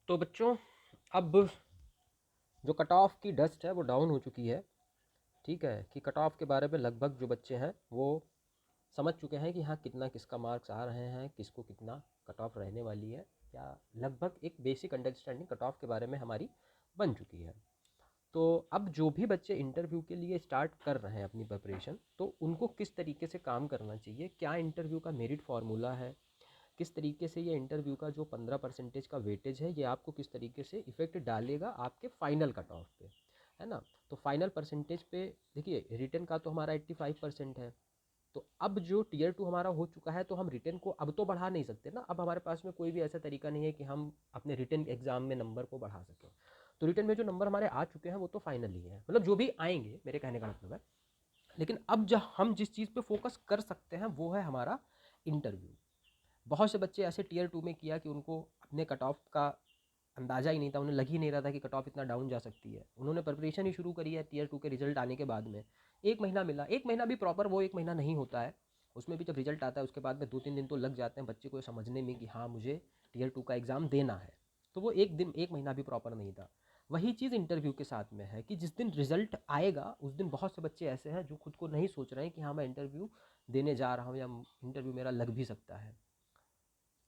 तो बच्चों, अब जो कट ऑफ की डस्ट है वो डाउन हो चुकी है। ठीक है कि कट ऑफ के बारे में लगभग जो बच्चे हैं वो समझ चुके हैं कि हाँ कितना किसका मार्क्स आ रहे हैं, किसको कितना कट ऑफ रहने वाली है, या लगभग एक बेसिक अंडरस्टैंडिंग कट ऑफ के बारे में हमारी बन चुकी है। तो अब जो भी बच्चे इंटरव्यू के लिए स्टार्ट कर रहे हैं अपनी प्रिपरेशन, तो उनको किस तरीके से काम करना चाहिए, क्या इंटरव्यू का मेरिट फार्मूला है, किस तरीके से ये इंटरव्यू का जो 15% का वेटेज है ये आपको किस तरीके से इफ़ेक्ट डालेगा आपके फाइनल कट ऑफ पे, है ना। तो फाइनल परसेंटेज पे देखिए, रिटन का तो हमारा 85% है। तो अब जो टीयर टू हमारा हो चुका है तो हम रिटन को अब तो बढ़ा नहीं सकते ना। अब हमारे पास में कोई भी ऐसा तरीका नहीं है कि हम अपने रिटन एग्जाम में नंबर को बढ़ा सकें। तो रिटन में जो नंबर हमारे आ चुके हैं वो तो फाइनल ही है, मतलब जो भी आएंगे, मेरे कहने का मतलब है। लेकिन अब जब हम जिस चीज़ पे फोकस कर सकते हैं वो है हमारा इंटरव्यू। बहुत से बच्चे ऐसे टीयर टू में किया कि उनको अपने कट ऑफ का अंदाज़ा ही नहीं था, उन्हें लग ही नहीं रहा था कि कट ऑफ इतना डाउन जा सकती है। उन्होंने प्रिपरेशन ही शुरू करी है टीयर टू के रिजल्ट आने के बाद में। एक महीना मिला, एक महीना भी प्रॉपर वो एक महीना नहीं होता है। उसमें भी जब रिजल्ट आता है उसके बाद में 2-3 दिन तो लग जाते हैं बच्चे को समझने में कि हाँ मुझे टीयर टू का एग्ज़ाम देना है। तो वो एक दिन, एक महीना भी प्रॉपर नहीं था। वही चीज़ इंटरव्यू के साथ में है कि जिस दिन रिजल्ट आएगा उस दिन बहुत से बच्चे ऐसे हैं जो खुद को नहीं सोच रहे हैं कि हाँ मैं इंटरव्यू देने जा रहा हूँ या इंटरव्यू मेरा लग भी सकता है।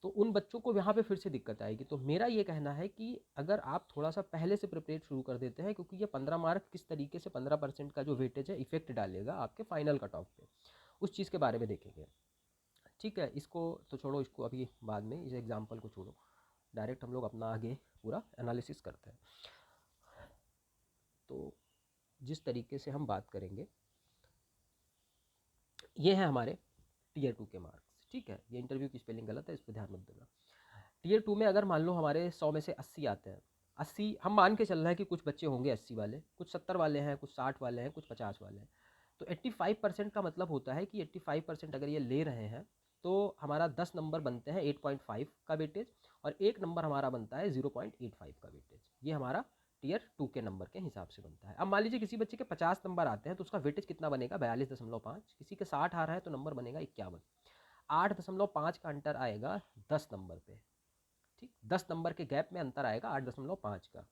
तो उन बच्चों को यहाँ पे फिर से दिक्कत आएगी। तो मेरा ये कहना है कि अगर आप थोड़ा सा पहले से प्रिपरेट शुरू कर देते हैं, क्योंकि ये 15 मार्क किस तरीके से 15% का जो वेटेज है इफेक्ट डालेगा आपके फाइनल कट ऑफ पे, उस चीज़ के बारे में देखेंगे। ठीक है, इसको तो छोड़ो, इसको अभी बाद में, इस एग्जाम्पल को छोड़ो, डायरेक्ट हम लोग अपना आगे पूरा एनालिसिस करते हैं। तो जिस तरीके से हम बात करेंगे, ये है हमारे टीयर टू के मार्क्स। ठीक है, ये इंटरव्यू की स्पेलिंग गलत है, इस पर ध्यान मत देना। टीयर टू में अगर मान लो हमारे 100 में से 80 आते हैं, 80 हम मान के चल रहे हैं कि कुछ बच्चे होंगे 80 वाले, कुछ 70 वाले हैं, कुछ 60 वाले हैं, कुछ 50 वाले हैं। तो 85% का मतलब होता है कि 85% अगर ये ले रहे हैं तो हमारा 10 नंबर बनते हैं 8.5 का वेटेज, और एक नंबर हमारा बनता है 0.85 का वेटेज। ये हमारा टीयर टू के नंबर के हिसाब से बनता है। अब मान लीजिए किसी बच्चे के 50 नंबर आते हैं तो उसका वेटेज कितना बनेगा, 42.5। किसी के 60 आ रहा है तो नंबर बनेगा 51। 8.5 का अंतर आएगा 10 नंबर पे। ठीक, 10 नंबर के गैप में अंतर आएगा 8.5 का।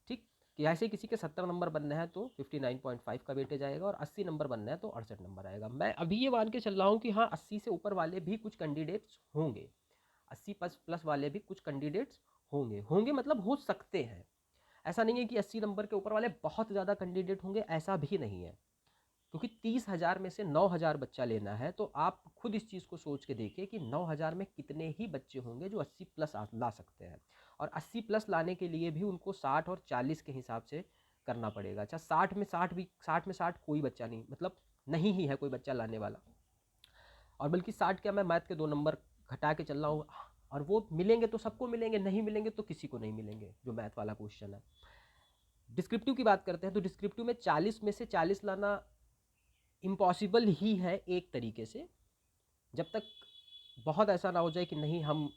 ठीक, कि ऐसे किसी के 70 नंबर बनने हैं तो 59.5 का वेटेज आएगा, और 80 नंबर बनना है तो 68 नंबर आएगा। मैं अभी ये मान के चल रहा हूँ कि हाँ 80 से ऊपर वाले भी कुछ कैंडिडेट्स होंगे, 80 प्लस प्लस वाले भी कुछ कैंडिडेट्स होंगे, होंगे मतलब हो सकते हैं। ऐसा नहीं है कि 80 नंबर के ऊपर वाले बहुत ज़्यादा कैंडिडेट होंगे, ऐसा भी नहीं है। क्योंकि 30,000 में से 9,000 बच्चा लेना है, तो आप खुद इस चीज़ को सोच के देखिए कि 9,000 में कितने ही बच्चे होंगे जो 80 प्लस ला सकते हैं। और 80 प्लस लाने के लिए भी उनको 60 और 40 के हिसाब से करना पड़ेगा। अच्छा, 60 में 60 भी, 60 में 60 कोई बच्चा नहीं, मतलब नहीं ही है कोई बच्चा लाने वाला। और बल्कि 60 क्या, मैं मैथ के 2 नंबर घटा के चल रहा हूँ, और वो मिलेंगे तो सबको मिलेंगे, नहीं मिलेंगे तो किसी को नहीं मिलेंगे, जो मैथ वाला क्वेश्चन है। डिस्क्रिप्टिव की बात करते हैं तो डिस्क्रिप्टिव में 40 में से 40 लाना इम्पॉसिबल ही है एक तरीके से, जब तक बहुत ऐसा ना हो जाए कि नहीं हम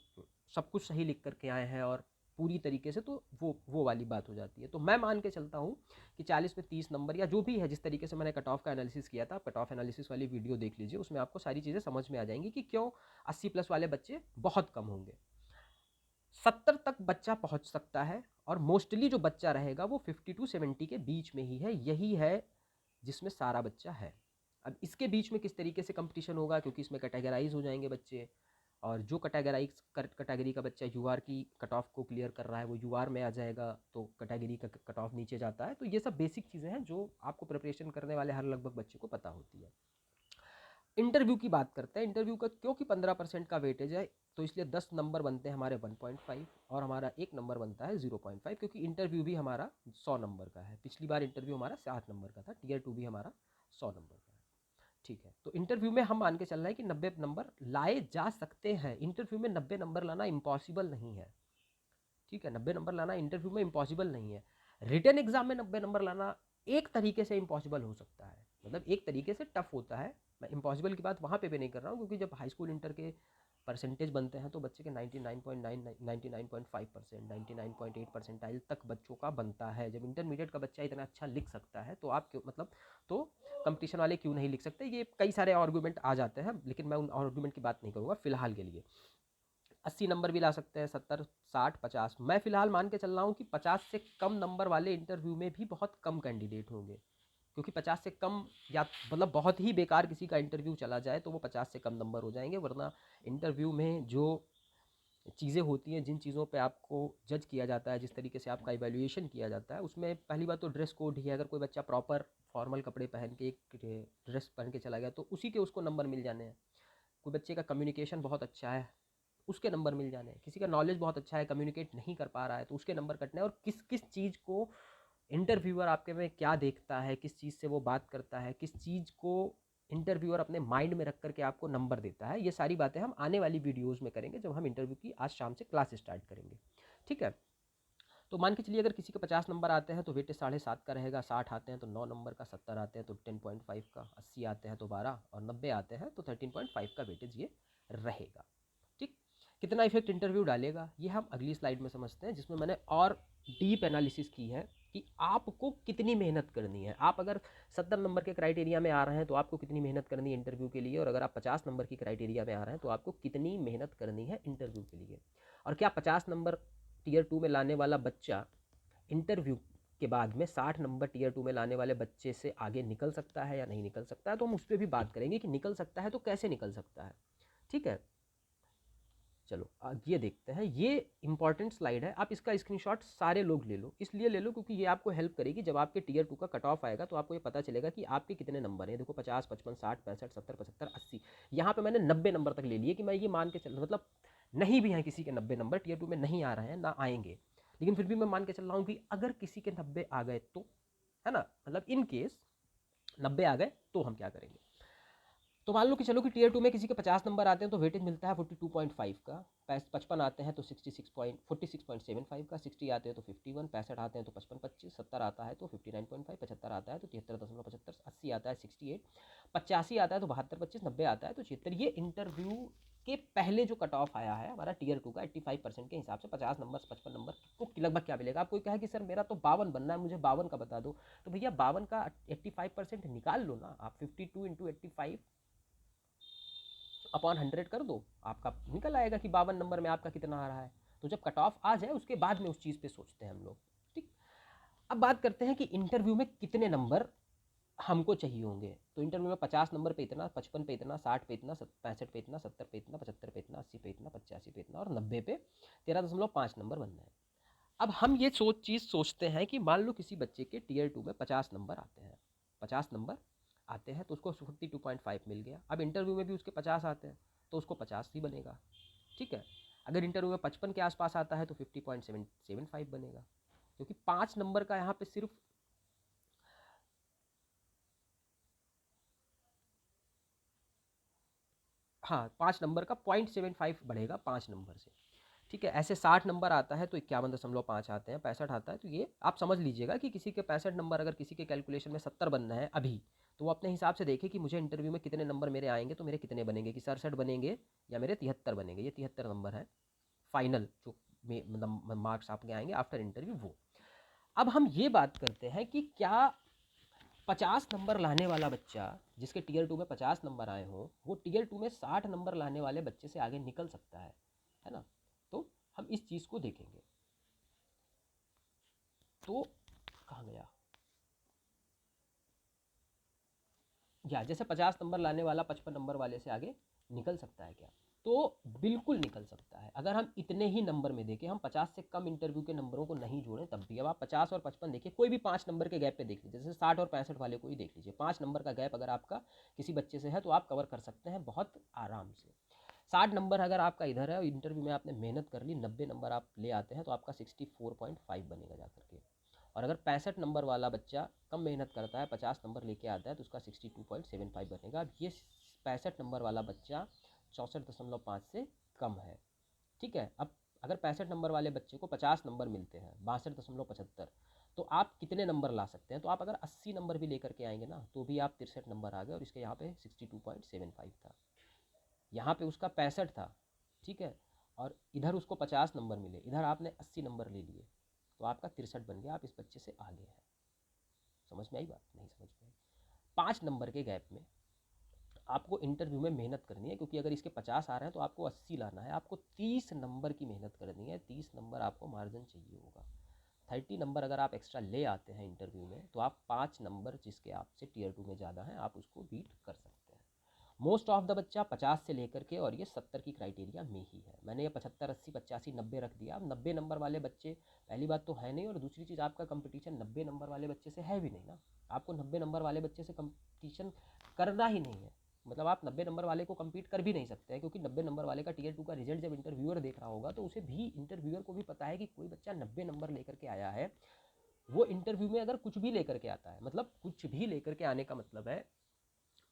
सब कुछ सही लिख करके आए हैं और पूरी तरीके से, तो वो वाली बात हो जाती है। तो मैं मान के चलता हूँ कि 40 में 30 नंबर या जो भी है, जिस तरीके से मैंने कट ऑफ का एनालिसिस किया था, कट ऑफ एनालिसिस वाली वीडियो देख लीजिए, उसमें आपको सारी चीज़ें समझ में आ जाएंगी कि क्यों 80 प्लस वाले बच्चे बहुत कम होंगे। 70 तक बच्चा पहुँच सकता है, और मोस्टली जो बच्चा रहेगा वो 50 टू 70 के बीच में ही है, यही है जिसमें सारा बच्चा है। अब इसके बीच में किस तरीके से कंपटीशन होगा, क्योंकि इसमें कैटेगराइज हो जाएंगे बच्चे, और जो कैटेगरी का बच्चा यूआर की कट ऑफ को क्लियर कर रहा है वो यूआर में आ जाएगा, तो कैटेगरी का कट ऑफ नीचे जाता है। तो ये सब बेसिक चीज़ें हैं जो आपको प्रिपरेशन करने वाले हर लगभग बच्चे को पता होती है। इंटरव्यू की बात करते हैं। इंटरव्यू का क्योंकि 15% का वेटेज है, तो इसलिए 10 नंबर बनते हैं हमारे 1.5, और हमारा एक नंबर बनता है 0.5, क्योंकि इंटरव्यू भी हमारा 100 नंबर का है। पिछली बार इंटरव्यू हमारा 60 नंबर का था, टीयर टू भी हमारा 100 नंबर का है। ठीक है, तो इंटरव्यू में हम मान के चल रहे हैं कि 90 नंबर लाए जा सकते हैं। इंटरव्यू में 90 नंबर लाना इम्पॉसिबल नहीं है। ठीक है, 90 नंबर लाना इंटरव्यू में इम्पॉसिबल नहीं है। रिटन एग्जाम में 90 नंबर लाना एक तरीके से इम्पॉसिबल हो सकता है, मतलब एक तरीके से टफ होता है। मैं इम्पॉसिबल की बात वहाँ पे भी नहीं कर रहा हूँ, क्योंकि जब हाई स्कूल इंटर के परसेंटेज बनते हैं तो बच्चे के 99.9, 99.5%, 99.8 परसेंटाइल तक बच्चों का बनता है। जब इंटरमीडिएट का बच्चा इतना अच्छा लिख सकता है तो आप क्यों, मतलब तो कंपटीशन वाले क्यों नहीं लिख सकते। ये कई सारे आर्गूमेंट आ जाते हैं, लेकिन मैं उन आर्गूमेंट की बात नहीं करूँगा फिलहाल के लिए। 80 नंबर भी ला सकते हैं, 70, 60, 50। मैं फ़िलहाल मान के चल रहा हूँ कि 50 से कम नंबर वाले इंटरव्यू में भी बहुत कम कैंडिडेट होंगे, क्योंकि 50 से कम, या मतलब बहुत ही बेकार किसी का इंटरव्यू चला जाए तो वो 50 से कम नंबर हो जाएंगे। वरना इंटरव्यू में जो चीज़ें होती हैं, जिन चीज़ों पे आपको जज किया जाता है, जिस तरीके से आपका इवैल्यूएशन किया जाता है, उसमें पहली बात तो ड्रेस कोड ही है। अगर कोई बच्चा प्रॉपर फॉर्मल कपड़े पहन के, एक ड्रेस पहन के चला गया, तो उसी के उसको नंबर मिल जाने हैं। कोई बच्चे का कम्युनिकेशन बहुत अच्छा है, उसके नंबर मिल जाने हैं। किसी का नॉलेज बहुत अच्छा है, कम्युनिकेट नहीं कर पा रहा है, तो उसके नंबर कटने हैं। और किस किस चीज़ को इंटरव्यूअर आपके में क्या देखता है, किस चीज़ से वो बात करता है, किस चीज़ को इंटरव्यूअर अपने माइंड में रख करके आपको नंबर देता है, ये सारी बातें हम आने वाली वीडियोस में करेंगे, जब हम इंटरव्यू की आज शाम से क्लास स्टार्ट करेंगे। ठीक है, तो मान के चलिए अगर किसी के 50 नंबर आते हैं तो वेटेज 7.5 का रहेगा, 60 आते हैं तो 9 नंबर का, 70 आते हैं तो 10.5 का, 80 आते हैं तो 12, और 90 आते हैं तो 13.5 का वेटेज ये रहेगा। ठीक, कितना इफेक्ट इंटरव्यू डालेगा ये हम अगली स्लाइड में समझते हैं, जिसमें मैंने और डीप एनालिसिस की है कि आपको कितनी मेहनत करनी है। आप अगर 70 नंबर के क्राइटेरिया में आ रहे हैं तो आपको कितनी मेहनत करनी है इंटरव्यू के लिए, और अगर आप 50 नंबर की क्राइटेरिया में आ रहे हैं तो आपको कितनी मेहनत करनी है इंटरव्यू के लिए। और क्या 50 नंबर टीयर 2 में लाने वाला बच्चा इंटरव्यू के बाद में 60 नंबर टीयर 2 में लाने वाले बच्चे से आगे निकल सकता है या नहीं निकल सकता है, तो हम उस पर भी बात करेंगे कि निकल सकता है तो कैसे निकल सकता है। ठीक है, चलो ये देखते हैं। ये इंपॉर्टेंट स्लाइड है, आप इसका स्क्रीनशॉट सारे लोग ले लो। इसलिए ले लो क्योंकि ये आपको हेल्प करेगी जब आपके टीयर 2 का कट ऑफ आएगा, तो आपको ये पता चलेगा कि आपके कितने नंबर हैं। देखो 50, 55, 60, 65, 70, 75, 80, यहाँ पे मैंने 90 नंबर तक ले लिए कि मैं ये मान के चल, मतलब नहीं भी हैं किसी के 90 नंबर, टीयर 2 में नहीं आ रहे हैं ना आएंगे, लेकिन फिर भी मैं मान के चल रहा हूँ कि अगर किसी के 90 आ गए तो, है ना, मतलब इन केस 90 आ गए तो हम क्या करेंगे। तो मान लो कि चलो कि टीयर 2 में किसी के 50 नंबर आते हैं तो वेटेज मिलता है 42.5 का, 55 आते हैं तो 46.75 का, 60 आते हैं तो 51, 65 आते हैं तो 55-25, 70 आता है तो 59.5, 75 आता है तो 73.75, 80 आता है 68, 85 आता है तो 72-25, 90 आता है तो 76। ये इंटरव्यू के पहले जो कट ऑफ आया है हमारा टीयर 2 का 85% के हिसाब से 50 नंबर 55 नंबर को लगभग क्या मिलेगा। आप कोई कहे कि सर मेरा तो 52 बनना है, मुझे 52 का बता दो, तो भैया 52 का 85% निकाल लो ना आप, 52 इंटू 85 अपॉन 100 कर दो, आपका निकल आएगा कि 52 नंबर में आपका कितना आ रहा है। तो जब कट ऑफ आ जाए उसके बाद में उस चीज़ पे सोचते हैं हम लोग। ठीक, अब बात करते हैं कि इंटरव्यू में कितने नंबर हमको चाहिए होंगे। तो इंटरव्यू में 50 नंबर पे इतना, 55 पे इतना, 60 पे इतना, 65 पे इतना, 70 पे इतना, 75 पे इतना, 80 पे इतना, 85 पे इतना, और 90 पे 13.5 नंबर बनना है। अब हम ये चीज़ सोचते हैं कि मान लो किसी बच्चे के टीयर 2 में 50 नंबर आते हैं, 50 नंबर आते हैं तो उसको 52.5 मिल गया। अब इंटरव्यू में भी उसके 50 आते हैं तो उसको 50 ही बनेगा। ठीक है, अगर इंटरव्यू में 55 के आसपास आता है तो 50.75 बनेगा, क्योंकि 5 नंबर का यहाँ पे सिर्फ, हाँ 5 नंबर का 0.75 बढ़ेगा 5 नंबर से। ठीक है, ऐसे 60 नंबर आता है तो 51.5 आते हैं, 65 आता है तो ये आप समझ लीजिएगा कि किसी के 65 नंबर, अगर किसी के कैलकुलेशन में 70 बनना है अभी, तो वो अपने हिसाब से देखे कि मुझे इंटरव्यू में कितने नंबर मेरे आएंगे, तो मेरे कितने बनेंगे, कि 67 बनेंगे या मेरे 73 बनेंगे। ये 73 नंबर है फाइनल जो मतलब मार्क्स आपके आएंगे आफ्टर इंटरव्यू वो। अब हम ये बात करते हैं कि क्या 50 नंबर लाने वाला बच्चा, जिसके टीयर 2 में 50 नंबर आए हों, वो टीयर 2 में 60 नंबर लाने वाले बच्चे से आगे निकल सकता है ना। तो हम इस चीज़ को देखेंगे। तो कहाँ गया, या जैसे 50 नंबर लाने वाला 55 नंबर वाले से आगे निकल सकता है क्या, तो बिल्कुल निकल सकता है। अगर हम इतने ही नंबर में देखें, हम 50 से कम इंटरव्यू के नंबरों को नहीं जोड़ें तब भी। अब आप 50 और 55 देखिए, कोई भी 5 नंबर के गैप पे देख लीजिए, जैसे 60 और 65 वाले को ही देख लीजिए, 5 नंबर का गैप अगर आपका किसी बच्चे से है तो आप कवर कर सकते हैं बहुत आराम से। 60 नंबर अगर आपका इधर है और इंटरव्यू में आपने मेहनत कर ली, 90 नंबर आप ले आते हैं तो आपका 64.5 बनेगा जा करके। और अगर 65 नंबर वाला बच्चा कम मेहनत करता है, 50 नंबर लेके आता है, तो उसका 62.75 बनेगा। अब ये 65 नंबर वाला बच्चा 64.5 से कम है। ठीक है, अब अगर 65 नंबर वाले बच्चे को 50 नंबर मिलते हैं, 62.75, तो आप कितने नंबर ला सकते हैं। तो आप अगर 80 नंबर भी लेकर के आएंगे ना तो भी आप 63 नंबर आ गए, और इसके यहाँ पे 62.75 था, यहाँ पे उसका 65 था। ठीक है, और इधर उसको 50 नंबर मिले, इधर आपने 80 नंबर ले लिए, तो आपका 63 बन गया, आप इस बच्चे से आगे हैं। समझ में आई बात, नहीं समझ में आई। 5 नंबर के गैप में आपको इंटरव्यू में मेहनत करनी है, क्योंकि अगर इसके 50 आ रहे हैं तो आपको 80 लाना है। आपको 30 नंबर की मेहनत करनी है, 30 नंबर आपको मार्जिन चाहिए होगा। 30 नंबर अगर आप एक्स्ट्रा ले आते हैं इंटरव्यू में तो आप 5 नंबर जिसके आपसे टियर 2 में ज़्यादा हैं आप उसको बीट कर सकते हैं। मोस्ट ऑफ द बच्चा 50 से लेकर के और ये 70 की क्राइटेरिया में ही है। मैंने ये 75, 80, 85, 90 रख दिया। अब 90 नंबर वाले बच्चे पहली बात तो है नहीं, और दूसरी चीज़ आपका कंपटीशन 90 नंबर वाले बच्चे से है भी नहीं ना। आपको 90 नंबर वाले बच्चे से कंपटीशन करना ही नहीं है। मतलब आप 90 नंबर वाले को कम्पीट कर भी नहीं सकते हैं, क्योंकि 90 नंबर वाले का टियर 2 का रिजल्ट जब इंटरव्यूअर देख रहा होगा तो उसे भी, इंटरव्यूअर को भी पता है कि कोई बच्चा 90 नंबर लेकर के आया है। वो इंटरव्यू में अगर कुछ भी लेकर के आता है, मतलब कुछ भी लेकर के आने का मतलब है,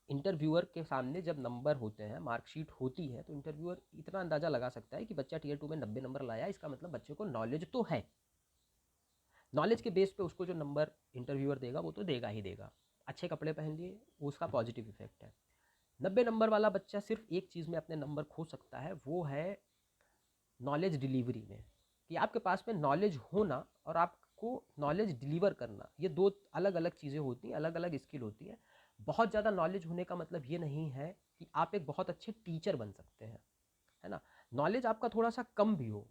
इंटरव्यूअर के सामने जब नंबर होते हैं, मार्कशीट होती है, तो इंटरव्यूअर इतना अंदाज़ा लगा सकता है कि बच्चा टियर 2 में 90 नंबर लाया, इसका मतलब बच्चे को नॉलेज तो है। नॉलेज के बेस पे उसको जो नंबर इंटरव्यूअर देगा वो तो देगा ही देगा। अच्छे कपड़े पहन लिए, वो उसका पॉजिटिव इफेक्ट है। 90 नंबर वाला बच्चा सिर्फ एक चीज़ में अपने नंबर खो सकता है, वो है नॉलेज डिलीवरी में, कि आपके पास में नॉलेज होना और आपको नॉलेज डिलीवर करना, ये दो अलग अलग चीज़ें होती हैं, अलग अलग स्किल होती है। बहुत ज़्यादा नॉलेज होने का मतलब ये नहीं है कि आप एक बहुत अच्छे टीचर बन सकते हैं, है ना। नॉलेज आपका थोड़ा सा कम भी हो,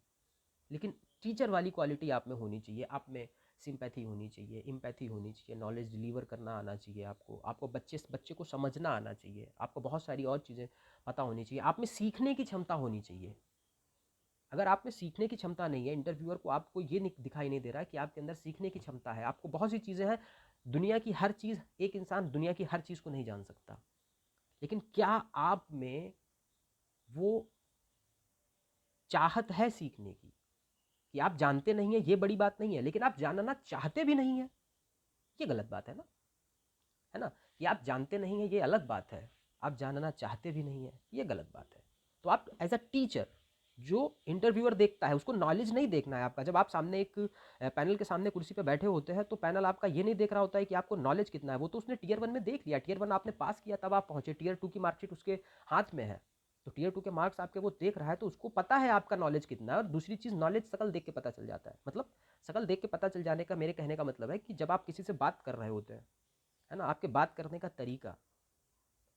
लेकिन टीचर वाली क्वालिटी आप में होनी चाहिए। आप में सिंपैथी होनी चाहिए, एम्पैथी होनी चाहिए, नॉलेज डिलीवर करना आना चाहिए आपको, आपको बच्चे को समझना आना चाहिए, आपको बहुत सारी और चीज़ें पता होनी चाहिए, आप में सीखने की क्षमता होनी चाहिए। अगर आप में सीखने की क्षमता नहीं है, इंटरव्यूअर को आपको ये दिखाई नहीं दे रहा है कि आपके अंदर सीखने की क्षमता है, आपको बहुत सी चीज़ें हैं, दुनिया की हर चीज़, एक इंसान दुनिया की हर चीज़ को नहीं जान सकता, लेकिन क्या आप में वो चाहत है सीखने की, कि आप जानते नहीं है ये बड़ी बात नहीं है, लेकिन आप जानना चाहते भी नहीं है, ये गलत बात है ना। कि आप जानते नहीं है ये अलग बात है, आप जानना चाहते भी नहीं है ये गलत बात है। तो आप एज अ टीचर, जो इंटरव्यूअर देखता है उसको नॉलेज नहीं देखना है आपका। जब आप सामने एक पैनल के सामने कुर्सी पे बैठे होते हैं तो पैनल आपका ये नहीं देख रहा होता है कि आपको नॉलेज कितना है, वो तो उसने टियर 1 में देख लिया, टियर 1 आपने पास किया तब आप पहुंचे, टियर 2 की मार्कशीट उसके हाथ में है, तो टियर 2 के मार्क्स आपके वो देख रहा है, तो उसको पता है आपका नॉलेज कितना है। और दूसरी चीज़, नॉलेज शकल देख के पता चल जाता है। मतलब शकल देख के पता चल जाने का मेरे कहने का मतलब है कि जब आप किसी से बात कर रहे होते हैं, है ना, आपके बात करने का तरीका,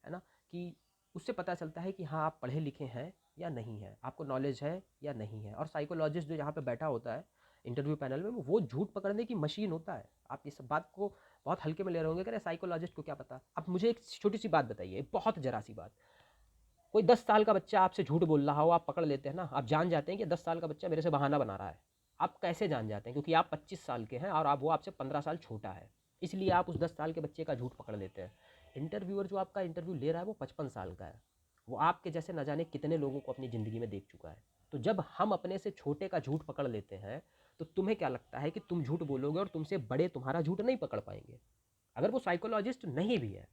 है ना, कि उससे पता चलता है कि हाँ आप पढ़े लिखे हैं या नहीं है, आपको नॉलेज है या नहीं है। और साइकोलॉजिस्ट जो यहाँ पे बैठा होता है इंटरव्यू पैनल में, वो झूठ पकड़ने की मशीन होता है। आप इस बात को बहुत हल्के में ले रहे होंगे, अरे साइकोलॉजिस्ट को क्या पता। अब मुझे एक छोटी सी बात बताइए, बहुत जरा सी बात, कोई 10 साल का बच्चा आपसे झूठ बोल रहा हो, आप पकड़ लेते हैं ना, आप जान जाते हैं कि 10 साल का बच्चा मेरे से बहाना बना रहा है। आप कैसे जान जाते हैं? क्योंकि आप 25 साल के हैं और आप, वो आपसे 15 साल छोटा है, इसलिए आप उस 10 साल के बच्चे का झूठ पकड़ लेते हैं। इंटरव्यूअर जो आपका इंटरव्यू ले रहा है वो 55 साल का है, वो आपके जैसे न जाने कितने लोगों को अपनी ज़िंदगी में देख चुका है। तो जब हम अपने से छोटे का झूठ पकड़ लेते हैं, तो तुम्हें क्या लगता है कि तुम झूठ बोलोगे और तुमसे बड़े तुम्हारा झूठ नहीं पकड़ पाएंगे? अगर वो साइकोलॉजिस्ट नहीं भी है,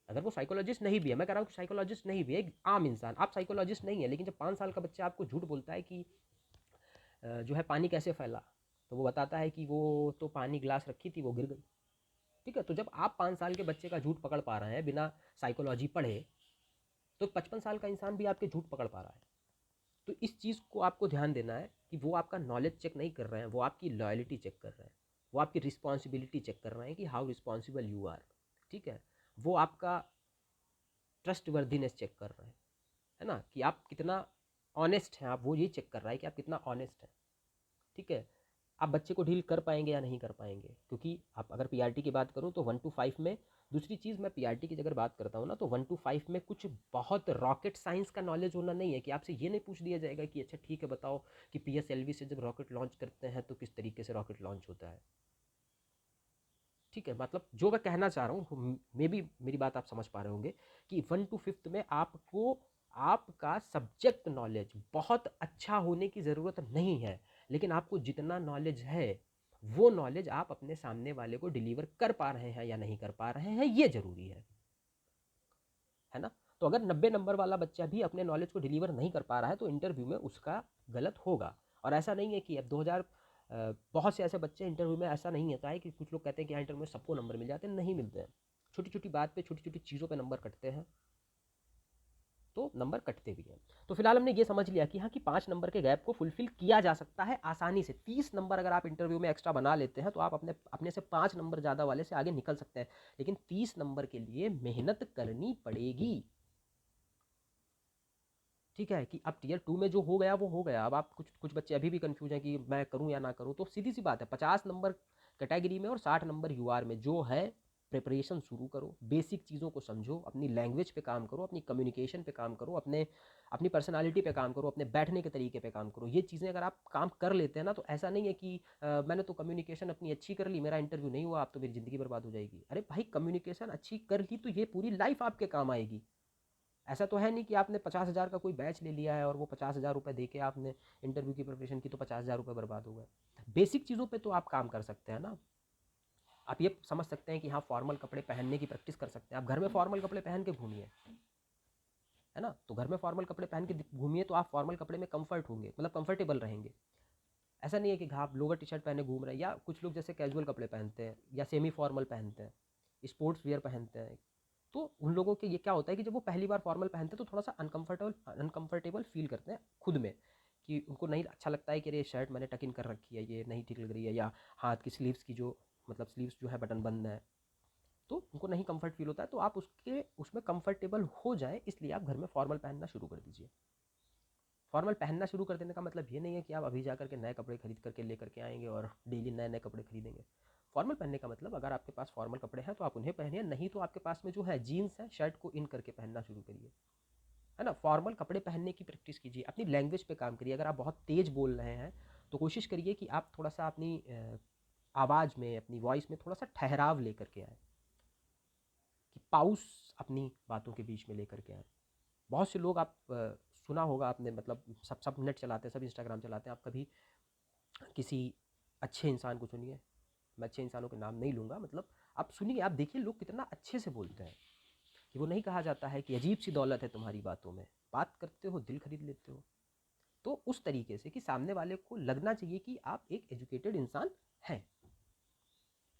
अगर वो साइकोलॉजिस्ट नहीं भी है, मैं कह रहा हूँ कि साइकोलॉजिस्ट नहीं भी है, एक आम इंसान, आप साइकोलॉजिस्ट नहीं है, लेकिन जब 5 साल का बच्चा आपको झूठ बोलता है कि जो है पानी कैसे फैला, तो वो बताता है कि वो तो पानी गिलास रखी थी वो गिर गई। ठीक है, तो जब आप 5 साल के बच्चे का झूठ पकड़ पा रहे हैं बिना साइकोलॉजी पढ़े, तो 55 साल का इंसान भी आपके झूठ पकड़ पा रहा है। तो इस चीज़ को आपको ध्यान देना है कि वो आपका नॉलेज चेक नहीं कर रहे हैं, वो आपकी लॉयल्टी चेक कर रहे हैं, वो आपकी रिस्पॉन्सिबिलिटी चेक कर रहे हैं कि हाउ रिस्पॉन्सिबल यू आर। ठीक है, वो आपका ट्रस्ट वर्दीनेस चेक कर रहे हैं, है ना, कि आप कितना ऑनेस्ट हैं, आप वो ये चेक कर रहा है कि आप कितना ऑनेस्ट हैं। ठीक है, आप बच्चे को डील कर पाएंगे या नहीं कर पाएंगे, क्योंकि आप अगर पीआरटी की बात करूं तो 1 to 5 में, दूसरी चीज़ मैं पीआरटी की अगर बात करता हूं ना, तो 1 to 5 में कुछ बहुत रॉकेट साइंस का नॉलेज होना नहीं है, कि आपसे ये नहीं पूछ दिया जाएगा कि अच्छा ठीक है बताओ कि पीएसएलवी से जब रॉकेट लॉन्च करते हैं तो किस तरीके से रॉकेट लॉन्च होता है। ठीक है, मतलब जो मैं कहना चाह रहा हूँ, मे बी मेरी बात आप समझ पा रहे होंगे, कि 1 to 5 में आपको आपका सब्जेक्ट नॉलेज बहुत अच्छा होने की ज़रूरत नहीं है, लेकिन आपको जितना नॉलेज है वो नॉलेज आप अपने सामने वाले को डिलीवर कर पा रहे हैं या नहीं कर पा रहे हैं, ये ज़रूरी है ना। तो अगर 90 नंबर वाला बच्चा भी अपने नॉलेज को डिलीवर नहीं कर पा रहा है तो इंटरव्यू में उसका गलत होगा। और ऐसा नहीं है कि अब 2000 बहुत से ऐसे बच्चे इंटरव्यू में, ऐसा नहीं होता है कि कुछ लोग कहते हैं कि हाँ इंटरव्यू में सबको नंबर मिल जाते हैं, नहीं मिलते हैं। छोटी छोटी बात पे, छोटी छोटी चीज़ों पे नंबर कटते हैं। तो नंबर कटते भी हैं। तो फिलहाल हमने ये समझ लिया कि हाँ, कि 5 नंबर के गैप को फुलफिल किया जा सकता है आसानी से। 30 नंबर अगर आप इंटरव्यू में एक्स्ट्रा बना लेते हैं तो आप अपने अपने से 5 नंबर ज़्यादा वाले से आगे निकल सकते हैं, लेकिन 30 नंबर के लिए मेहनत करनी पड़ेगी। ठीक है, कि अब टियर 2 में जो हो गया वो हो गया। अब आप कुछ कुछ बच्चे अभी भी कंफ्यूज हैं कि मैं करूं या ना करूं, तो सीधी सी बात है, 50 नंबर कैटेगरी में और 60 नंबर यूआर में जो है, प्रिपरेशन शुरू करो, बेसिक चीज़ों को समझो, अपनी लैंग्वेज पे काम करो, अपनी कम्युनिकेशन पे काम करो, अपनी पर्सनालिटी पे काम करो, अपने बैठने के तरीके पे काम करो। ये चीज़ें अगर आप काम कर लेते हैं ना, तो ऐसा नहीं है कि मैंने तो कम्युनिकेशन अपनी अच्छी कर ली, मेरा इंटरव्यू नहीं हुआ, आप तो मेरी ज़िंदगी बर्बाद हो जाएगी। अरे भाई, कम्युनिकेशन अच्छी कर ली तो ये पूरी लाइफ आपके काम आएगी। ऐसा तो है नहीं कि आपने 50,000 का कोई बैच ले लिया है और वो 50,000 रुपये दे के आपने इंटरव्यू की प्रिपरेशन की तो 50,000 रुपये बर्बाद हो गए। बेसिक चीज़ों पे तो आप काम कर सकते हैं ना। आप ये समझ सकते हैं कि हाँ, फॉर्मल कपड़े पहनने की प्रैक्टिस कर सकते हैं। आप घर में फॉर्मल कपड़े पहन के घूमिए, है ना। तो घर में फॉर्मल कपड़े पहन के घूमिए तो आप फॉर्मल कपड़े में कंफर्ट होंगे, मतलब कंफर्टेबल रहेंगे। ऐसा नहीं है कि आप लोअर टी शर्ट पहने घूम रहे हैं, या कुछ लोग जैसे कैजुअल कपड़े पहनते हैं या सेमी फॉर्मल पहनते हैं, स्पोर्ट्स वियर पहनते हैं। तो उन लोगों के ये क्या होता है कि जब वो पहली बार फॉर्मल पहनते हैं तो थोड़ा सा अनकंफर्टेबल फील करते हैं खुद में, कि उनको नहीं अच्छा लगता है कि ये शर्ट मैंने टक इन कर रखी है, ये नहीं ठीक लग रही है, या हाथ की स्लीव्स की जो मतलब स्लीव्स जो है बटन बंद है, तो उनको नहीं कंफर्ट फील होता है। तो आप उसमें कंफर्टेबल हो जाए, इसलिए आप घर में फॉर्मल पहनना शुरू कर दीजिए। फॉर्मल पहनना शुरू कर देने का मतलब ये नहीं है कि आप अभी जा करके नए कपड़े खरीद करके ले करके आएंगे और डेली नए नए कपड़े खरीदेंगे। फॉर्मल पहनने का मतलब, अगर आपके पास फॉर्मल कपड़े हैं तो आप उन्हें पहनिए, नहीं तो आपके पास में जो है जीन्स है, शर्ट को इन करके पहनना शुरू करिए, है ना। फॉर्मल कपड़े पहनने की प्रैक्टिस कीजिए, अपनी लैंग्वेज पे काम करिए। अगर आप बहुत तेज बोल रहे हैं तो कोशिश करिए कि आप थोड़ा सा अपनी आवाज़ में, अपनी वॉइस में थोड़ा सा ठहराव लेकर के आए, कि पाउस अपनी बातों के बीच में लेकर के आए। बहुत से लोग, आप सुना होगा आपने, मतलब सब नेट चलाते हैं, सब इंस्टाग्राम चलाते हैं, आप कभी किसी अच्छे इंसान को सुनिए, मैं अच्छे इंसानों के नाम नहीं लूँगा, मतलब आप सुनिए, आप देखिए लोग कितना अच्छे से बोलते हैं। कि वो नहीं कहा जाता है कि अजीब सी दौलत है तुम्हारी बातों में, बात करते हो दिल खरीद लेते हो। तो उस तरीके से कि सामने वाले को लगना चाहिए कि आप एक एजुकेटेड इंसान हैं।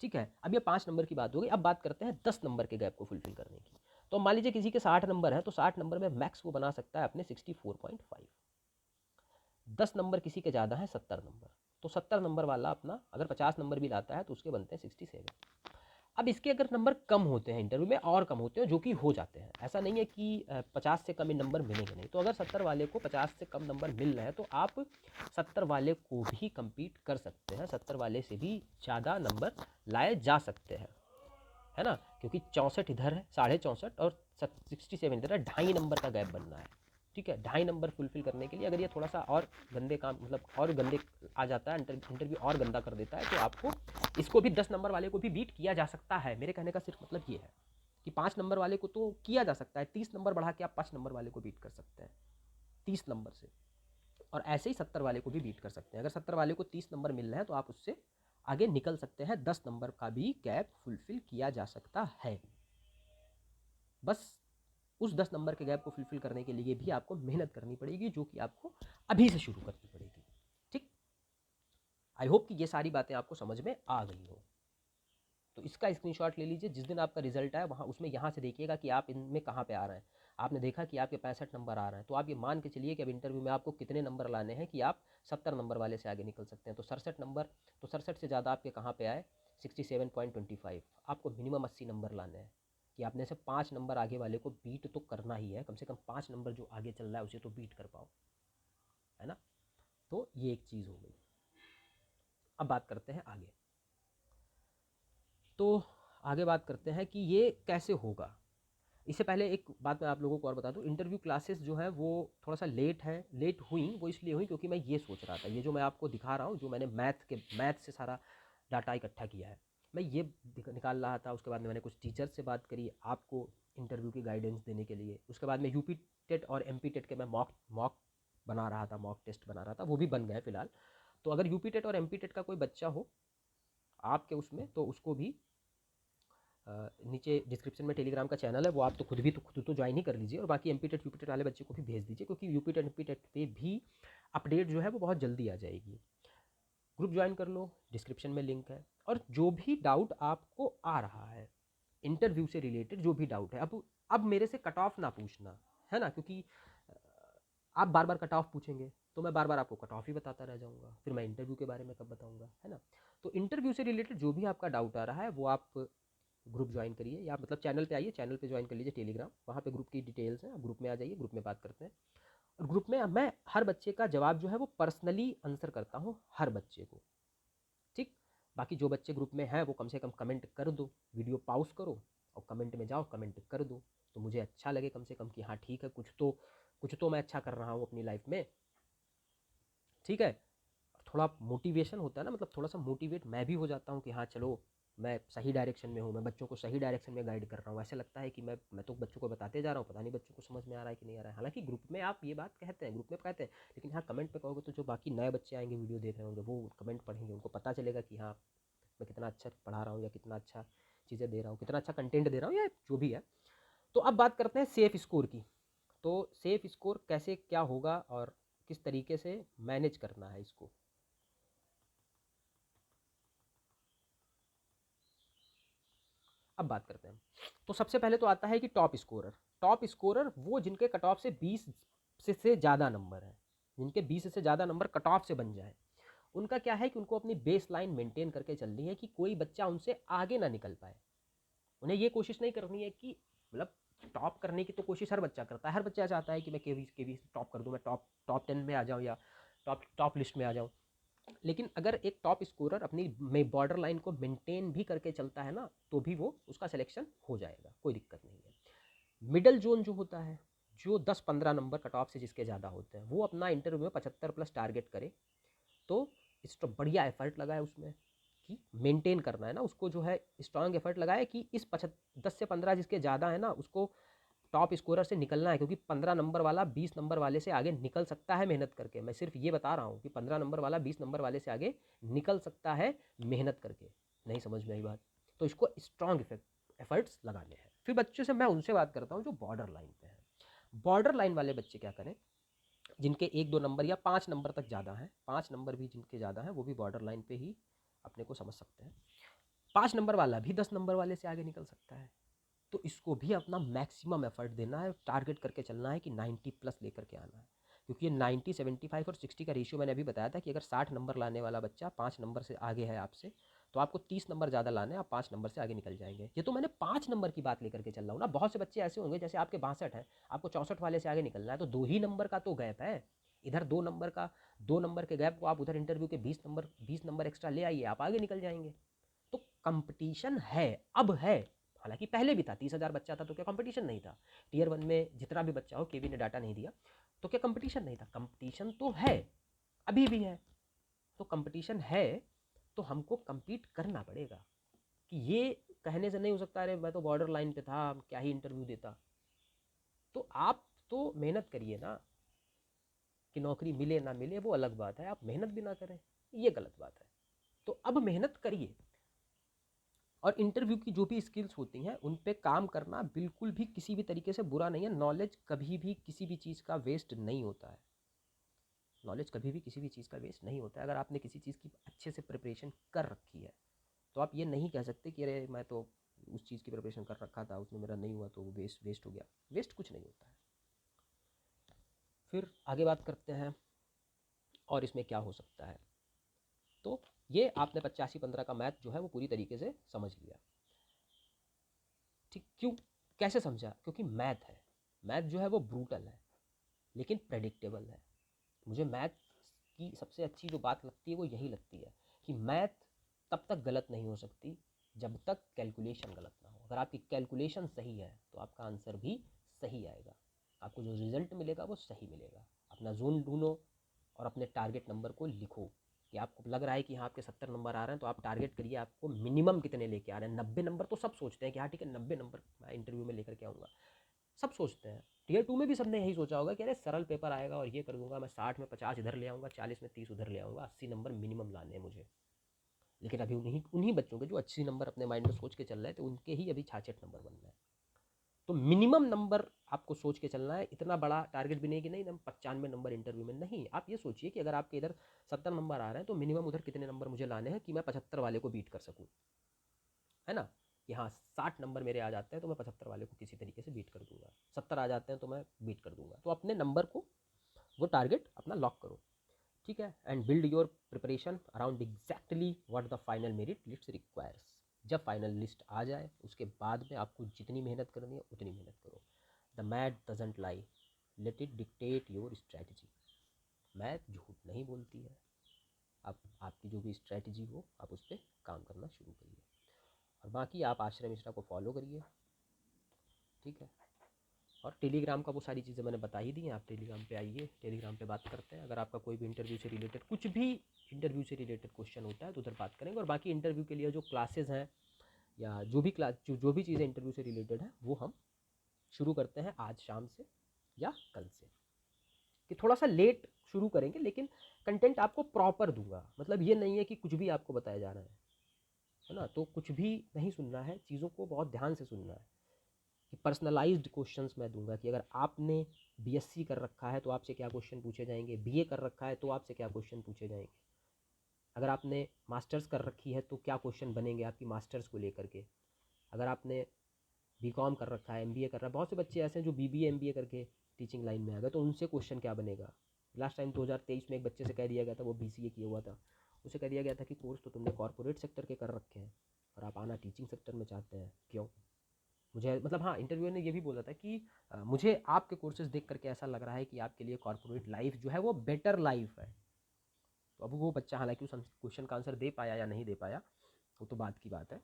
ठीक है, अब ये 5 नंबर की बात हो गई। अब बात करते हैं 10 नंबर के गैप को फुलफिल करने की। तो मान लीजिए किसी के 60 नंबर है, तो 60 नंबर में मैक्स वो बना सकता है अपने 64.5। 10 नंबर किसी के ज़्यादा है, 70 नंबर। तो 70 नंबर वाला अपना अगर 50 नंबर भी लाता है तो उसके बनते हैं 67। अब इसके अगर नंबर कम होते हैं इंटरव्यू में, और कम होते हैं, जो कि हो जाते हैं, ऐसा नहीं है कि 50 से कम इन नंबर मिलेंगे नहीं। तो अगर 70 वाले को 50 से कम नंबर मिल रहे हैं तो आप 70 वाले को भी compete कर सकते हैं, 70 वाले से भी ज़्यादा नंबर लाए जा सकते हैं, है ना। क्योंकि 64 इधर है, 64.5 और 67 इधर है, 2.5 नंबर का गैप बनना है। ठीक है, 2.5 नंबर फुलफिल करने के लिए अगर ये थोड़ा सा और गंदे काम, मतलब और गंदे आ जाता है, इंटरव्यू और गंदा कर देता है, तो आपको इसको भी 10 नंबर वाले को भी बीट किया जा सकता है। मेरे कहने का सिर्फ मतलब ये है कि 5 नंबर वाले को तो किया जा सकता है, 30 नंबर बढ़ा के आप 5 नंबर वाले को बीट कर सकते हैं 30 नंबर से, और ऐसे ही 70 वाले को भी बीट कर सकते हैं। अगर 70 वाले को 30 नंबर मिल रहे हैं तो आप उससे आगे निकल सकते हैं, 10 नंबर का भी गैप फुलफिल किया जा सकता है। बस उस 10 नंबर के गैप को फुलफिल करने के लिए भी आपको मेहनत करनी पड़ेगी, जो कि आपको अभी से शुरू करनी पड़ेगी। ठीक, आई होप कि ये सारी बातें आपको समझ में आ गई हो। तो इसका स्क्रीनशॉट ले लीजिए, जिस दिन आपका रिजल्ट आए वहाँ उसमें यहाँ से देखिएगा कि आप इनमें कहाँ पे आ रहे हैं। आपने देखा कि आपके 65 नंबर आ रहे हैं, तो आप ये मान के चलिए कि अब इंटरव्यू में आपको कितने नंबर लाने हैं कि आप 70 नंबर वाले से आगे निकल सकते हैं। तो 67 नंबर, तो 67 से ज़्यादा आपके कहाँ पे आए, 67.25। आपको मिनिमम 80 नंबर लाने हैं, कि आपने से 5 नंबर आगे वाले को बीट तो करना ही है, कम से कम 5 नंबर जो आगे चल रहा है उसे तो बीट कर पाओ, है ना। तो ये एक चीज़ हो गई। अब बात करते हैं आगे। तो आगे बात करते हैं कि ये कैसे होगा। इससे पहले एक बात मैं आप लोगों को और बता दूं, इंटरव्यू क्लासेस जो है वो थोड़ा सा लेट हुई। वो इसलिए हुई क्योंकि मैं ये सोच रहा था, ये जो मैं आपको दिखा रहा हूँ, जो मैंने मैथ से सारा डाटा इकट्ठा किया है, मैं ये निकाल रहा था। उसके बाद में मैंने कुछ टीचर से बात करी आपको इंटरव्यू की गाइडेंस देने के लिए। उसके बाद में यूपी टेट और एमपी टेट के मैं मॉक बना रहा था, मॉक टेस्ट बना रहा था, वो भी बन गए फिलहाल। तो अगर यूपी टेट और एमपी टेट का कोई बच्चा हो आपके उसमें, तो उसको भी नीचे डिस्क्रिप्शन में टेलीग्राम का चैनल है, वो आप तो खुद तो ज्वाइन ही कर लीजिए, और बाकी एमपी टेट यूपी टेट वाले बच्चे को भी भेज दीजिए, क्योंकि यूपी टेट एमपी टेट पे भी अपडेट जो है वो बहुत जल्दी आ जाएगी। ग्रुप ज्वाइन कर लो, डिस्क्रिप्शन में लिंक है। और जो भी डाउट आपको आ रहा है इंटरव्यू से रिलेटेड, जो भी डाउट है, अब मेरे से कट ऑफ ना पूछना, है ना, क्योंकि आप बार बार कट ऑफ पूछेंगे तो मैं बार बार आपको कट ऑफ ही बताता रह जाऊंगा, फिर मैं इंटरव्यू के बारे में कब बताऊंगा, है ना। तो इंटरव्यू से रिलेटेड जो भी आपका डाउट आ रहा है वो आप ग्रुप ज्वाइन करिए, या मतलब चैनल पे आइए, चैनल पे ज्वाइन कर लीजिए टेलीग्राम, वहाँ पे ग्रुप की डिटेल्स हैं, आप ग्रुप में आ जाइए, ग्रुप में बात करते हैं। और ग्रुप में मैं हर बच्चे का जवाब जो है वो पर्सनली आंसर करता हूँ हर बच्चे को, ठीक। बाकी जो बच्चे ग्रुप में हैं वो कम से कम कमेंट कर दो, वीडियो पॉज करो और कमेंट में जाओ, कमेंट कर दो, तो मुझे अच्छा लगे कम से कम कि हाँ ठीक है, कुछ तो मैं अच्छा कर रहा हूँ अपनी लाइफ में, ठीक है। थोड़ा मोटिवेशन होता है ना, मतलब थोड़ा सा मोटिवेट मैं भी हो जाता हूँ कि हाँ चलो मैं सही डायरेक्शन में हूँ, मैं बच्चों को सही डायरेक्शन में गाइड कर रहा हूँ। ऐसा लगता है कि मैं तो बच्चों को बताते जा रहा हूँ, पता नहीं बच्चों को समझ में आ रहा है कि नहीं आ रहा है। हालांकि ग्रुप में आप ये बात कहते हैं, ग्रुप में कहते हैं, लेकिन हाँ कमेंट पे कहोगे तो जो बाकी नए बच्चे आएंगे वीडियो देख रहे होंगे वो कमेंट पढ़ेंगे, उनको पता चलेगा कि हाँ मैं कितना अच्छा पढ़ा रहा हूँ, या कितना अच्छा चीज़ें दे रहा हूँ, कितना अच्छा कंटेंट दे रहा हूँ, या जो भी है। तो अब बात करते हैं सेफ स्कोर की। तो सेफ स्कोर कैसे क्या होगा और किस तरीके से मैनेज करना है इसको। अब बात करते हैं। तो सबसे पहले तो आता है कि टॉप स्कोरर। टॉप स्कोरर वो जिनके कट ऑफ से 20 से ज़्यादा नंबर है, जिनके 20 से ज़्यादा नंबर कट ऑफ से बन जाए। उनका क्या है कि उनको अपनी बेस लाइन मेंटेन करके चलनी है कि कोई बच्चा उनसे आगे ना निकल पाए। उन्हें ये कोशिश नहीं करनी है कि मतलब टॉप करने की तो कोशिश हर बच्चा करता है, हर बच्चा चाहता है कि मैं के वी टॉप कर दूँ, मैं टॉप टॉप 10 में आ जाऊँ, या टॉप टॉप लिस्ट में आ जाऊँ। लेकिन अगर एक टॉप स्कोरर अपनी में बॉर्डर लाइन को मेंटेन भी करके चलता है ना, तो भी वो उसका सिलेक्शन हो जाएगा, कोई दिक्कत नहीं है। मिडल जोन जो होता है, जो 10-15 नंबर कट ऑफ से जिसके ज़्यादा होते हैं, वो अपना इंटरव्यू में 75 प्लस टारगेट करे, तो इसको बढ़िया एफर्ट लगाए उसमें कि मेंटेन करना है ना उसको, जो है स्ट्रांग एफर्ट लगाए कि इस 10 से 15 जिसके ज़्यादा है ना उसको टॉप स्कोरर से निकलना है, क्योंकि 15 नंबर वाला 20 नंबर वाले से आगे निकल सकता है मेहनत करके। मैं सिर्फ ये बता रहा हूँ कि 15 नंबर वाला 20 नंबर वाले से आगे निकल सकता है मेहनत करके। नहीं समझ में आई बात? तो इसको स्ट्रांग एफर्ट्स लगाने हैं। फिर बच्चों से मैं उनसे बात करता हूँ जो बॉर्डर लाइन पे है। बॉर्डर लाइन वाले बच्चे क्या करें, जिनके 1-2 नंबर या 5 नंबर तक ज़्यादा हैं, 5 नंबर भी जिनके ज़्यादा हैं वो भी बॉर्डर लाइन पे ही अपने को समझ सकते हैं। 5 नंबर वाला भी 10 नंबर वाले से आगे निकल सकता है, तो इसको भी अपना मैक्सिमम एफर्ट देना है, टारगेट करके चलना है कि 90 प्लस लेकर के आना है। क्योंकि ये 90, 75 और 60 का रेशियो मैंने अभी बताया था कि अगर 60 नंबर लाने वाला बच्चा 5 नंबर से आगे है आपसे, तो आपको 30 नंबर ज़्यादा लाने हैं, आप 5 नंबर से आगे निकल जाएंगे। ये तो मैंने 5 नंबर की बात लेकर के चल रहा हूँ ना। बहुत से बच्चे ऐसे होंगे जैसे आपके 62 हैं, आपको 64 वाले से आगे निकलना है, तो 2 ही नंबर का तो गैप है। इधर 2 नंबर का, 2 नंबर के गैप को आप उधर इंटरव्यू के 20 नंबर एक्स्ट्रा ले आइए, आप आगे निकल जाएंगे। तो कंपटीशन है, अब है। हालांकि पहले भी था, 30,000 बच्चा था तो क्या कंपटीशन नहीं था? टीयर 1 में जितना भी बच्चा हो, केवी ने डाटा नहीं दिया, तो क्या कंपटीशन नहीं था? कंपटीशन तो है, अभी भी है। तो कंपटीशन है तो हमको compete करना पड़ेगा। कि ये कहने से नहीं हो सकता अरे मैं तो बॉर्डर लाइन पे था, क्या ही इंटरव्यू देता। तो आप तो मेहनत करिए ना, कि नौकरी मिले ना मिले वो अलग बात है, आप मेहनत भी ना करें ये गलत बात है। तो अब मेहनत करिए, और इंटरव्यू की जो भी स्किल्स होती हैं उन पे काम करना बिल्कुल भी किसी भी तरीके से बुरा नहीं है। नॉलेज कभी भी किसी भी चीज़ का वेस्ट नहीं होता है, नॉलेज कभी भी किसी भी चीज़ का वेस्ट नहीं होता है। अगर आपने किसी चीज़ की अच्छे से प्रिपरेशन कर रखी है तो आप ये नहीं कह सकते कि अरे मैं तो उस चीज़ की प्रिपरेशन कर रखा था, उसमें मेरा नहीं हुआ तो वो वेस्ट हो गया। वेस्ट कुछ नहीं होता है। फिर आगे बात करते हैं और इसमें क्या हो सकता है। तो ये आपने 85-15 का मैथ जो है वो पूरी तरीके से समझ लिया, ठीक। क्यों, कैसे समझा? क्योंकि मैथ है, मैथ जो है वो ब्रूटल है लेकिन प्रेडिक्टेबल है। मुझे मैथ की सबसे अच्छी जो बात लगती है वो यही लगती है कि मैथ तब तक गलत नहीं हो सकती जब तक कैलकुलेशन गलत ना हो। अगर आपकी कैलकुलेशन सही है तो आपका आंसर भी सही आएगा, आपको जो रिजल्ट मिलेगा वो सही मिलेगा। अपना जोन ढूंढो और अपने टारगेट नंबर को लिखो कि आपको लग रहा है कि हाँ आपके 70 नंबर आ रहे हैं, तो आप टारगेट करिए आपको मिनिमम कितने लेके आ रहे हैं। 90 नंबर तो सब सोचते हैं कि हाँ ठीक है 90 नंबर मैं इंटरव्यू में लेकर के आऊँगा, सब सोचते हैं। टीयर 2 में भी सबने यही सोचा होगा कि अरे सरल पेपर आएगा और ये कर दूंगा, मैं 60 में 50 इधर ले आऊँगा, 40 में 30 उधर ले आऊँगा, 80 नंबर मिनिमम लाने हैं मुझे। लेकिन अभी उन्हीं उन्हीं बच्चों के जो 80 नंबर अपने माइंड में सोच के चल रहे हैं, तो उनके ही अभी 66 नंबर बनना है। तो मिनिमम नंबर आपको सोच के चलना है। इतना बड़ा टारगेट भी नहीं कि नहीं हम 95 नंबर इंटरव्यू में, नहीं। आप ये सोचिए कि अगर आपके इधर 70 नंबर आ रहे हैं तो मिनिमम उधर कितने नंबर मुझे लाने हैं कि मैं 75 वाले को बीट कर सकूं, है ना। कि हाँ 60 नंबर मेरे आ जाते हैं तो मैं 75 वाले को किसी तरीके से बीट कर दूंगा, 70 आ जाते हैं तो मैं बीट कर दूंगा। तो अपने नंबर को, वो टारगेट अपना लॉक करो, ठीक है। And build your preparation around exactly what the final merit list requires. जब फाइनल लिस्ट आ जाए उसके बाद में आपको जितनी मेहनत करनी है उतनी मेहनत करो। The math doesn't lie, let it dictate your strategy. Math झूठ नहीं बोलती है। आप आपकी जो भी स्ट्रैटेजी हो आप उस पर काम करना शुरू करिए, और बाकी आप आश्रय मिश्रा को फॉलो करिए, ठीक है। और टेलीग्राम का वो सारी चीज़ें मैंने बता ही दी हैं, आप टेलीग्राम पे आइए, टेलीग्राम पे बात करते हैं। अगर आपका कोई भी इंटरव्यू से रिलेटेड, कुछ भी इंटरव्यू से रिलेटेड क्वेश्चन होता है तो उधर बात करेंगे। और बाकी इंटरव्यू के लिए जो क्लासेस हैं या जो भी क्लास जो भी चीज़ें इंटरव्यू से रिलेटेड हैं वो हम शुरू करते हैं आज शाम से या कल से, कि थोड़ा सा लेट शुरू करेंगे लेकिन कंटेंट आपको प्रॉपर दूंगा। मतलब ये नहीं है कि कुछ भी आपको बताया जा रहा है ना। तो कुछ भी नहीं सुनना है, चीज़ों को बहुत ध्यान से सुनना है। कि पर्सनलाइज्ड क्वेश्चंस मैं दूंगा कि अगर आपने बीएससी कर रखा है तो आपसे क्या क्वेश्चन पूछे जाएंगे, बीए कर रखा है तो आपसे क्या क्वेश्चन पूछे जाएंगे, अगर आपने मास्टर्स कर रखी है तो क्या क्वेश्चन बनेंगे आपकी मास्टर्स को लेकर के, अगर आपने बीकॉम कर रखा है, एमबीए कर रहा है। बहुत से बच्चे ऐसे हैं जो बीबीए एमबीए करके टीचिंग लाइन में आ गए, तो उनसे क्वेश्चन क्या बनेगा। लास्ट टाइम 2023 में एक बच्चे से कह दिया गया था, वो बीसीए किया हुआ था, उसे कह दिया गया था कि कोर्स तो तुमने कॉर्पोरेट सेक्टर के कर रखे हैं और आप आना टीचिंग सेक्टर में चाहते हैं, क्यों। मुझे मतलब हाँ, इंटरव्यू ने ये भी बोला था कि मुझे आपके कोर्सेज देख करके ऐसा लग रहा है कि आपके लिए कॉर्पोरेट लाइफ जो है वो बेटर लाइफ है। तो अब वो बच्चा हालांकि उस क्वेश्चन का आंसर दे पाया या नहीं दे पाया वो तो बात की बात है,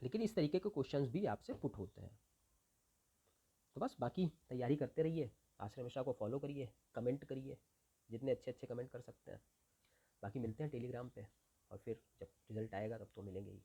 लेकिन इस तरीके के क्वेश्चंस भी आपसे पुट होते हैं। तो बस बाकी तैयारी करते रहिए, आश्रय मिश्रा को फॉलो करिए, कमेंट करिए जितने अच्छे अच्छे कमेंट कर सकते हैं। बाकी मिलते हैं टेलीग्राम पे, और फिर जब रिजल्ट आएगा तब तो मिलेंगे ही।